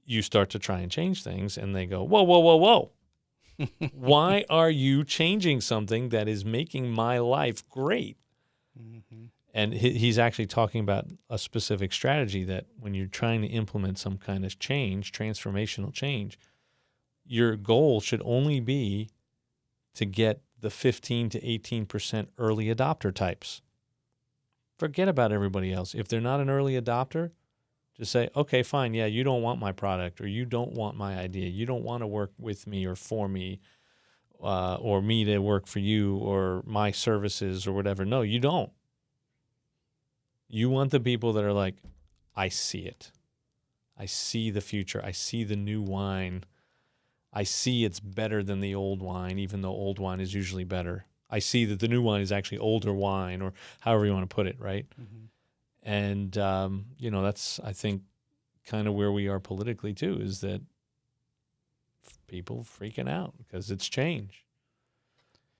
you start to try and change things and they go, whoa, whoa, whoa, whoa. Why are you changing something that is making my life great? Mm-hmm. And he's actually talking about a specific strategy that when you're trying to implement some kind of change, transformational change, your goal should only be to get the 15 to 18% early adopter types. Forget about everybody else. If they're not an early adopter, just say, okay, fine, yeah, you don't want my product, or you don't want my idea. You don't want to work with me or for me, or me to work for you, or my services or whatever. No, you don't. You want the people that are like, I see it. I see the future. I see the new wine. I see it's better than the old wine, even though old wine is usually better. I see that the new wine is actually older wine, or however you want to put it, right? Mm-hmm. And, you know, that's, I think, kind of where we are politically, too, is that people freaking out because it's change.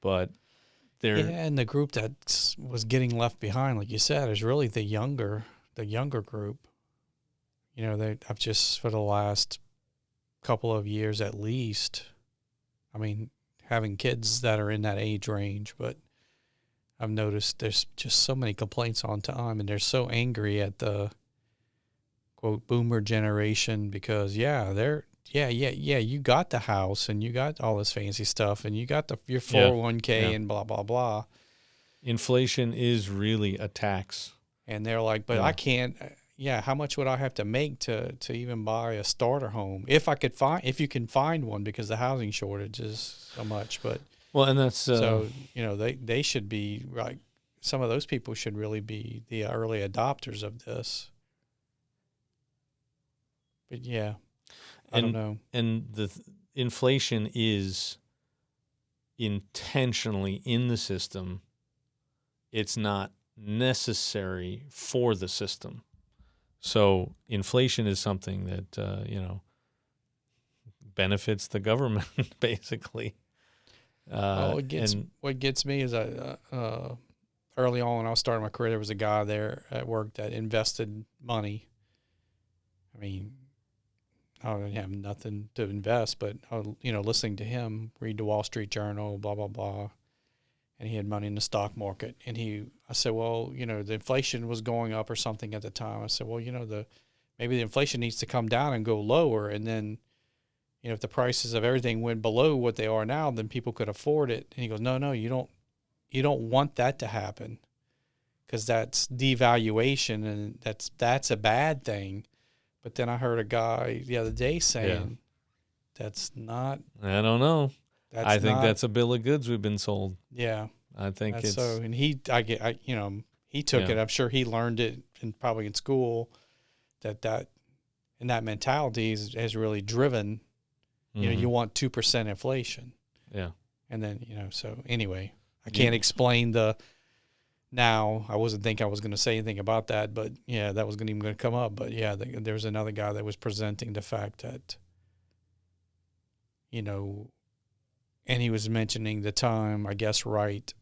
But they're... Yeah, and the group that was getting left behind, like you said, is really the younger group. You know, I've just, for the last couple of years at least, I mean, having kids that are in that age range, but I've noticed there's just so many complaints on time, and they're so angry at the quote boomer generation because you got the house and you got all this fancy stuff and you got your 401k and blah blah blah. Inflation is really a tax, and they're like, but I can't. Yeah, how much would I have to make to even buy a starter home if you can find one, because the housing shortage is so much, but. Well, and that's so, you know, they should be like, some of those people should really be the early adopters of this. But yeah, I don't know. And the inflation is intentionally in the system. It's not necessary for the system. So inflation is something that, you know, benefits the government, basically. What gets me is early on when I was starting my career, there was a guy there at work that invested money. I mean, I didn't have nothing to invest, but you know, listening to him read the Wall Street Journal, blah blah blah, and he had money in the stock market. And I said, well, you know, the inflation was going up or something at the time. I said, well, you know, maybe the inflation needs to come down and go lower, and then, you know, if the prices of everything went below what they are now, then people could afford it. And he goes, no, you don't want that to happen, because that's devaluation, and that's a bad thing. But then I heard a guy the other day saying that's not. I don't know. I think that's a bill of goods we've been sold. Yeah, I think that's it's so. And he took it. I'm sure he learned it probably in school. that and that mentality has really driven. You know, you want 2% inflation. Yeah. And then, so anyway, I can't explain I wasn't thinking I was going to say anything about that, but yeah, that was even going to come up. But yeah, there was another guy that was presenting the fact that, and he was mentioning the time, I guess, right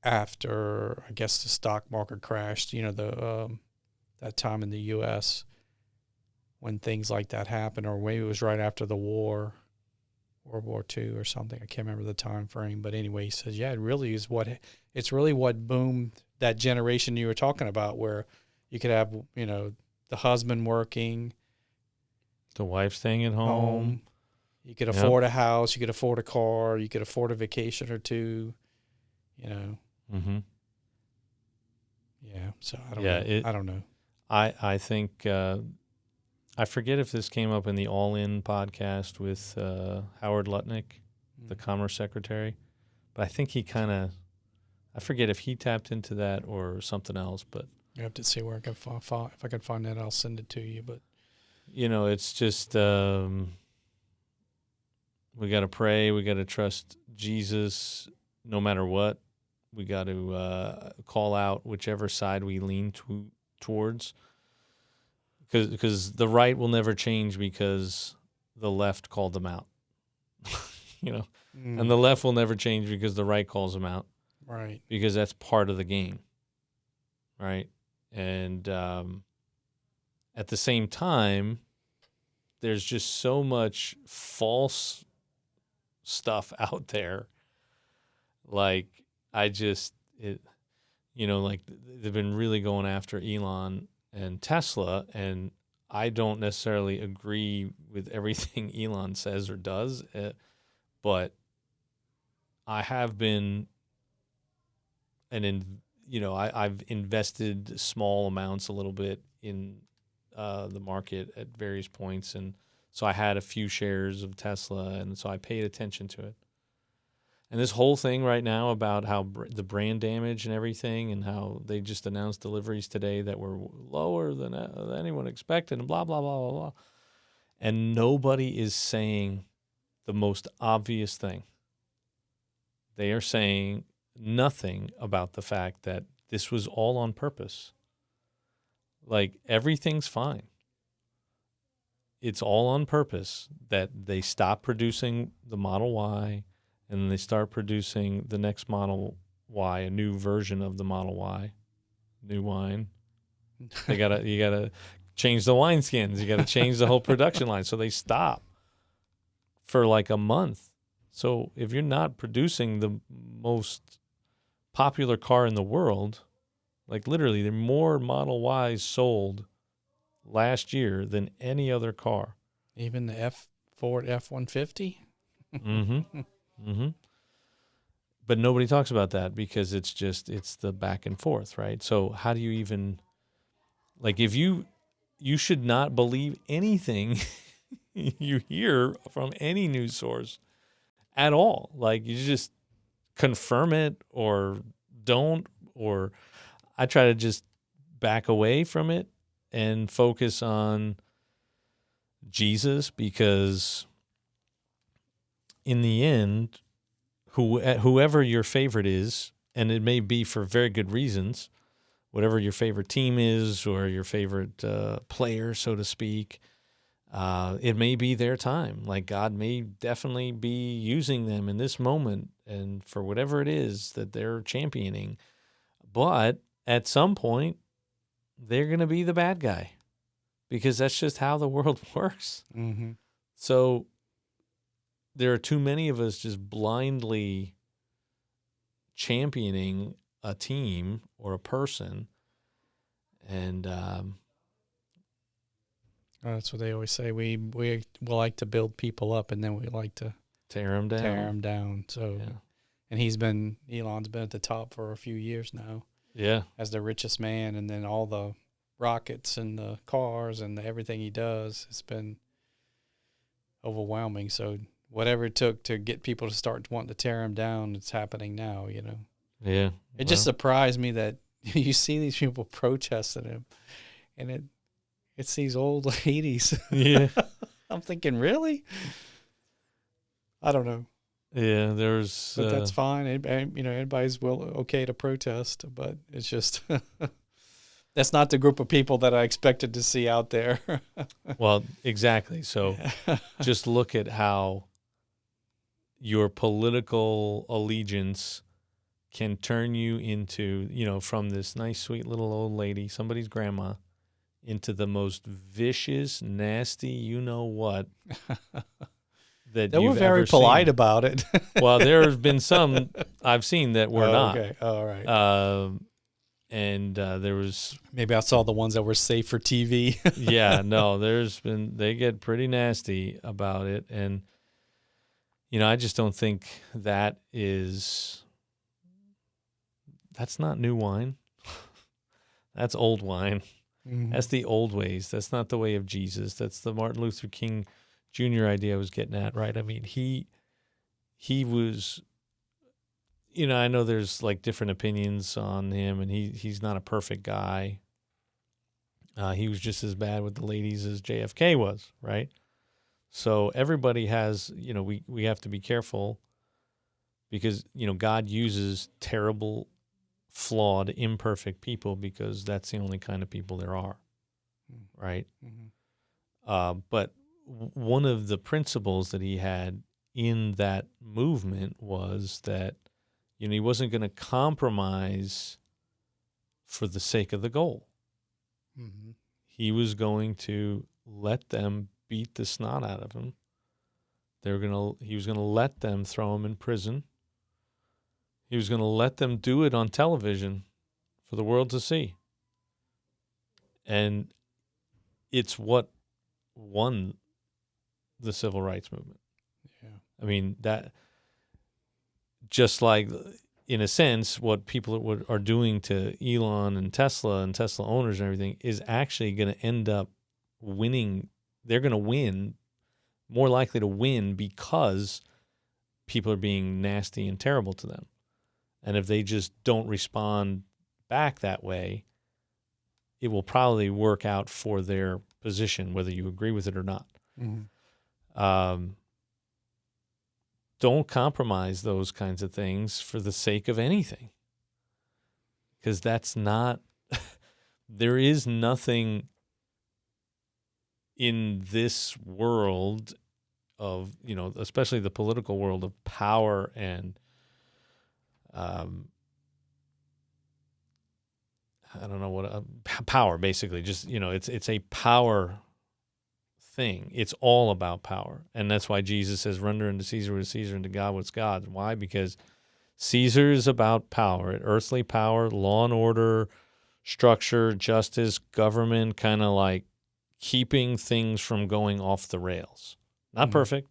after, I guess, the stock market crashed, that time in the U.S. when things like that happened, or maybe it was right after the war, World War II or something. I can't remember the time frame, but anyway, he says, yeah, it's really what boomed that generation you were talking about, where you could have, the husband working, the wife staying at home. You could afford a house, you could afford a car, you could afford a vacation or two, Mm-hmm. Yeah. So I don't know. I don't know. I think, I forget if this came up in the All In podcast with Howard Lutnick, the Commerce Secretary, but I think I forget if he tapped into that or something else. But you have to see where I can find. If I can find that, I'll send it to you. But it's just we got to pray. We got to trust Jesus, no matter what. We got to call out whichever side we lean towards. Because the right will never change because the left called them out, and the left will never change because the right calls them out, right? Because that's part of the game, right? And at the same time, there's just so much false stuff out there. Like like they've been really going after Elon and Tesla, and I don't necessarily agree with everything Elon says or does, but I have been, I've invested small amounts a little bit in the market at various points, and so I had a few shares of Tesla, and so I paid attention to it. And this whole thing right now about how the brand damage and everything, and how they just announced deliveries today that were lower than anyone expected, and blah, blah, blah, blah, blah. And nobody is saying the most obvious thing. They are saying nothing about the fact that this was all on purpose. Like, everything's fine. It's all on purpose that they stop producing the Model Y, and then they start producing the next Model Y, a new version of the Model Y, new wine. You gotta change the wineskins. You gotta change the whole production line. So they stop for like a month. So if you're not producing the most popular car in the world, like literally, there are more Model Ys sold last year than any other car. Even the Ford F-150. Mm-hmm. Mm-hmm. But nobody talks about that because it's the back and forth, right? So how do you even, like, if you should not believe anything you hear from any news source at all. Like, you just confirm it or don't, or I try to just back away from it and focus on Jesus, because in the end, whoever your favorite is, and it may be for very good reasons, whatever your favorite team is or your favorite player, so to speak, it may be their time. Like, God may definitely be using them in this moment and for whatever it is that they're championing. But at some point, they're going to be the bad guy, because that's just how the world works. Mm-hmm. So there are too many of us just blindly championing a team or a person. And that's what they always say. We like to build people up, and then we like to tear them down. So, yeah. And Elon's been at the top for a few years now. Yeah. As the richest man, and then all the rockets and the cars and everything he does, it's been overwhelming. So whatever it took to get people to start wanting to tear him down, it's happening now, Yeah. It just surprised me that you see these people protesting him, and It's these old ladies. Yeah. I'm thinking, really? I don't know. Yeah, there's But that's fine. Anybody's okay to protest, but it's just that's not the group of people that I expected to see out there. well, exactly. So just look at how your political allegiance can turn you into, from this nice, sweet little old lady, somebody's grandma, into the most vicious, nasty, what that They were you've very ever polite seen. about it. Well, there have been some I've seen that were not. Okay. All right. And there was, Maybe I saw the ones that were safe for TV. yeah, no, they get pretty nasty about it. And, I just don't think that's not new wine. That's old wine. Mhm. That's the old ways. That's not the way of Jesus. That's the Martin Luther King Jr. idea I was getting at, right? I mean, he was, I know there's like different opinions on him, and he's not a perfect guy. He was just as bad with the ladies as JFK was, right? So everybody has, we have to be careful because, God uses terrible, flawed, imperfect people because that's the only kind of people there are, right? Mhm. But one of the principles that he had in that movement was that, he wasn't going to compromise for the sake of the goal. Mhm. He was going to let them beat the snot out of him. He was going to let them throw him in prison. He was going to let them do it on television for the world to see. And it's what won the civil rights movement. Yeah. I mean, that just like, in a sense, what people are doing to Elon and Tesla owners and everything is actually going to end up winning. They're going to win, more likely to win, because people are being nasty and terrible to them. And if they just don't respond back that way, it will probably work out for their position, whether you agree with it or not. Mhm. Don't compromise those kinds of things for the sake of anything. Because that's not, there is nothing in this world of, especially the political world, of power and, I don't know what, power, basically. Just, it's a power thing. It's all about power. And that's why Jesus says, render unto Caesar what is Caesar, and to God what's God's. Why? Because Caesar is about power, earthly power, law and order, structure, justice, government, kind of like keeping things from going off the rails. Not Mhm. perfect,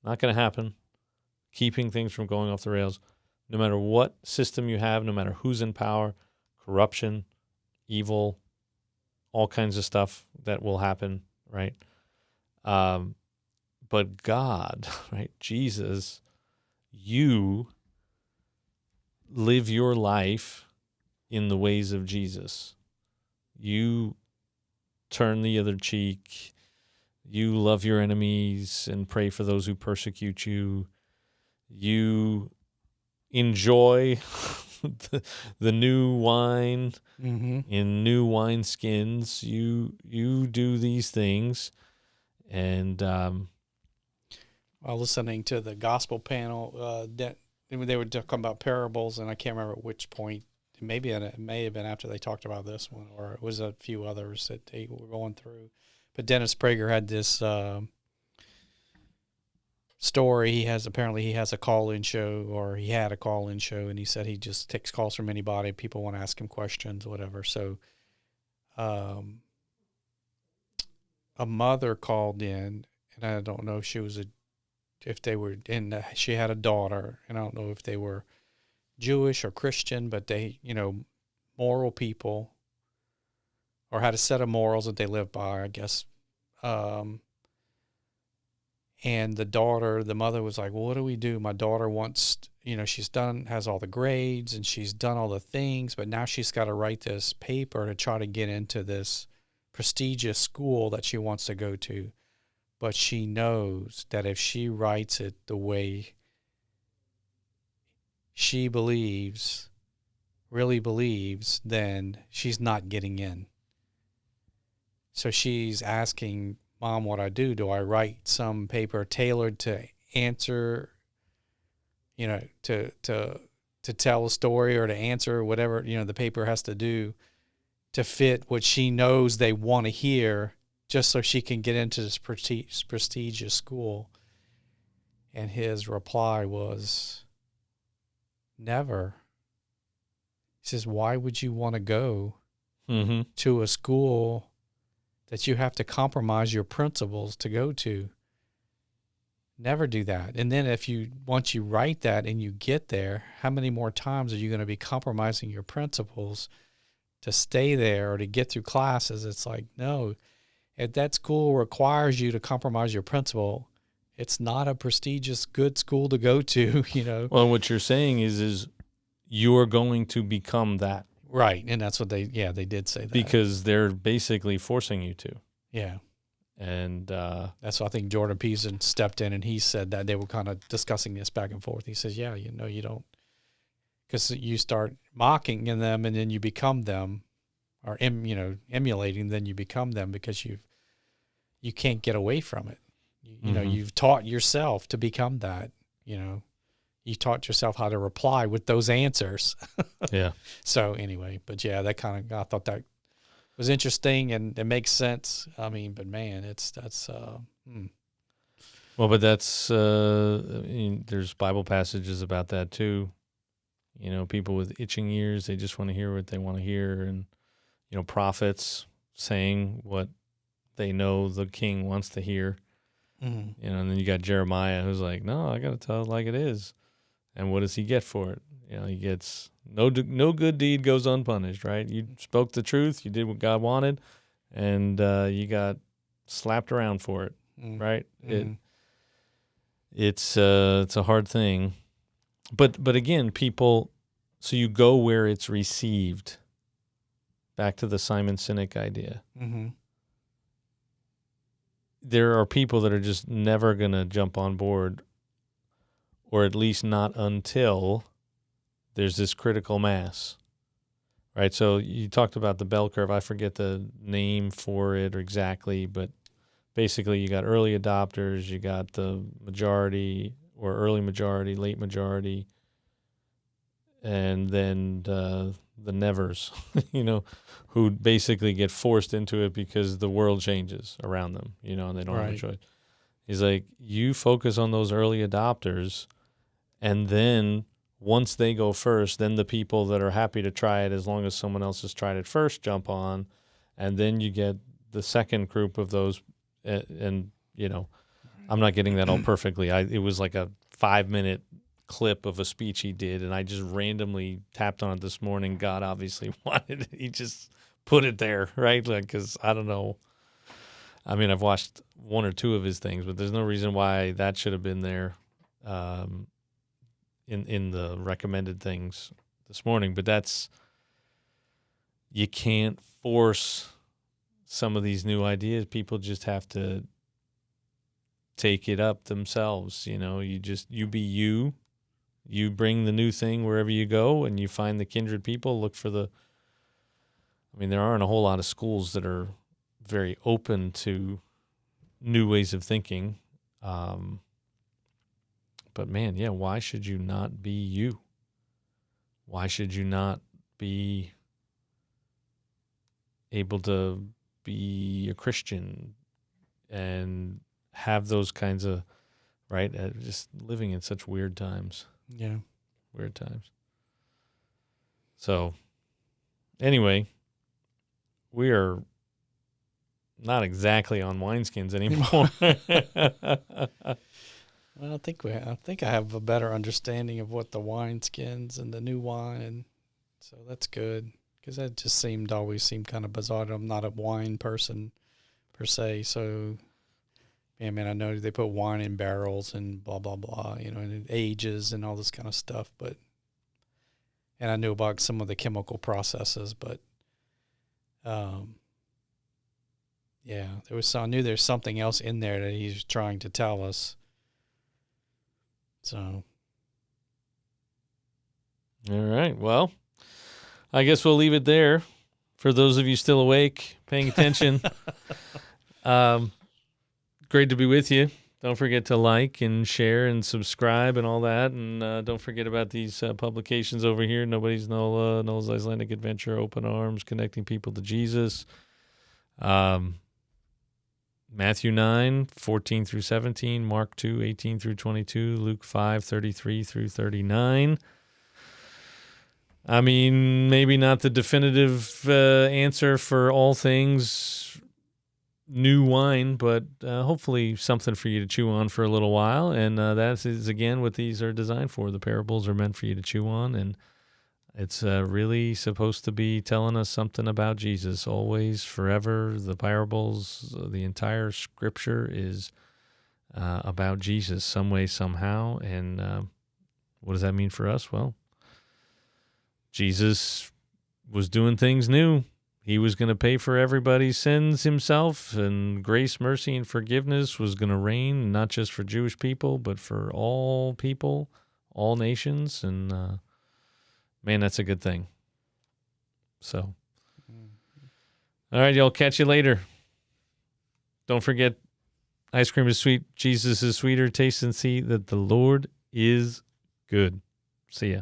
not going to happen. Keeping things from going off the rails, no matter what system you have, no matter who's in power, corruption, evil, all kinds of stuff that will happen, right? But God, right? Jesus, you live your life in the ways of Jesus. You turn the other cheek. You love your enemies and pray for those who persecute you. You enjoy the new wine Mhm. in new wineskins. You do these things, and While listening to the gospel panel, they were talking about parables, and I can't remember at which point. It may have been after they talked about this one, or it was a few others that they were going through. But Dennis Prager had this story. He has a call-in show, or he had a call-in show, and he said he just takes calls from anybody. People want to ask him questions, whatever. So, a mother called in, and I don't know if she was she had a daughter, and I don't know if they were Jewish or Christian, but they, moral people, or had a set of morals that they live by, I guess. And the mother was like, well, what do we do? My daughter wants, has all the grades and she's done all the things, but now she's got to write this paper to try to get into this prestigious school that she wants to go to, but she knows that if she writes it the way she really believes, then she's not getting in. So she's asking, Mom, what I do? Do I write some paper tailored to answer, to tell a story or to answer whatever, the paper has to do to fit what she knows they want to hear, just so she can get into this prestigious school? And his reply was, never. He says, why would you want to go to a school that you have to compromise your principles to go to? Never do that. And then once you write that and you get there, how many more times are you going to be compromising your principles to stay there or to get through classes? It's like, no, if that school requires you to compromise your principle, it's not a prestigious, good school to go to, Well, what you're saying is you're going to become that. Right. And that's what they did say that. Because they're basically forcing you to. Yeah. And that's why I think Jordan Peterson stepped in and he said that they were kind of discussing this back and forth. He says, yeah, you don't, because you start mocking in them and then you become them, or, emulating, then you become them because you can't get away from it. You've taught yourself to become that, you taught yourself how to reply with those answers. Yeah. So anyway, but yeah, I thought that was interesting and it makes sense. I mean, but man, Well, but that's, there's Bible passages about that too. People with itching ears, they just want to hear what they want to hear. And, prophets saying what they know the king wants to hear. Mm-hmm. And then you got Jeremiah who's like, no, I got to tell it like it is. And what does he get for it? He gets no good deed goes unpunished, right? You spoke the truth, you did what God wanted, and you got slapped around for it, right? Mm-hmm. It's a hard thing, but again, people. So you go where it's received. Back to the Simon Sinek idea. Mm-hmm. There are people that are just never going to jump on board, or at least not until there's this critical mass, right? So you talked about the bell curve. I forget the name for it exactly, but basically you got early adopters, you got the majority or early majority, late majority, and then the nevers, who basically get forced into it because the world changes around them, and they don't have a choice. He's like, you focus on those early adopters, and then once they go first, then the people that are happy to try it as long as someone else has tried it first jump on, and then you get the second group of those, and I'm not getting that all perfectly. It was like a 5-minute clip of a speech he did, and I just randomly tapped on it this morning. God obviously wanted it. He just put it there, right? Because I don't know. I mean, I've watched one or two of his things, but there's no reason why that should have been there in the recommended things this morning. But you can't force some of these new ideas. People just have to take it up themselves. You be you. You bring the new thing wherever you go, and you find the kindred people. Look for there aren't a whole lot of schools that are very open to new ways of thinking. But man, yeah, why should you not be you? Why should you not be able to be a Christian and have those kinds of, right? Just living in such weird times. Yeah. Weird times. So, anyway, we are not exactly on wineskins anymore. Well, I think I have a better understanding of what the wineskins and the new wine, and so that's good, because that just always seemed kind of bizarre. I'm not a wine person per se, so I know they put wine in barrels and blah blah blah, and it ages and all this kind of stuff, and I knew about some of the chemical processes, but Yeah, I knew there's something else in there that he's trying to tell us. So. All right. Well, I guess we'll leave it there. For those of you still awake, paying attention, great to be with you. Don't forget to like and share and subscribe and all that. And don't forget about these publications over here. Nobody's Nola, Nola's Icelandic Adventure, Open Arms, Connecting People to Jesus. Matthew 9, 14 through 17, Mark 2, 18 through 22, Luke 5, 33 through 39. I mean, maybe not the definitive answer for all things new wine, but hopefully something for you to chew on for a little while. And that is, again, what these are designed for. The parables are meant for you to chew on, and it's really supposed to be telling us something about Jesus, always, forever. The parables, the entire scripture is about Jesus some way, somehow. And what does that mean for us? Well, Jesus was doing things new. He was going to pay for everybody's sins himself, and grace, mercy, and forgiveness was going to reign, not just for Jewish people, but for all people, all nations. And man, that's a good thing. So, all right, y'all, catch you later. Don't forget, ice cream is sweet. Jesus is sweeter. Taste and see that the Lord is good. See ya.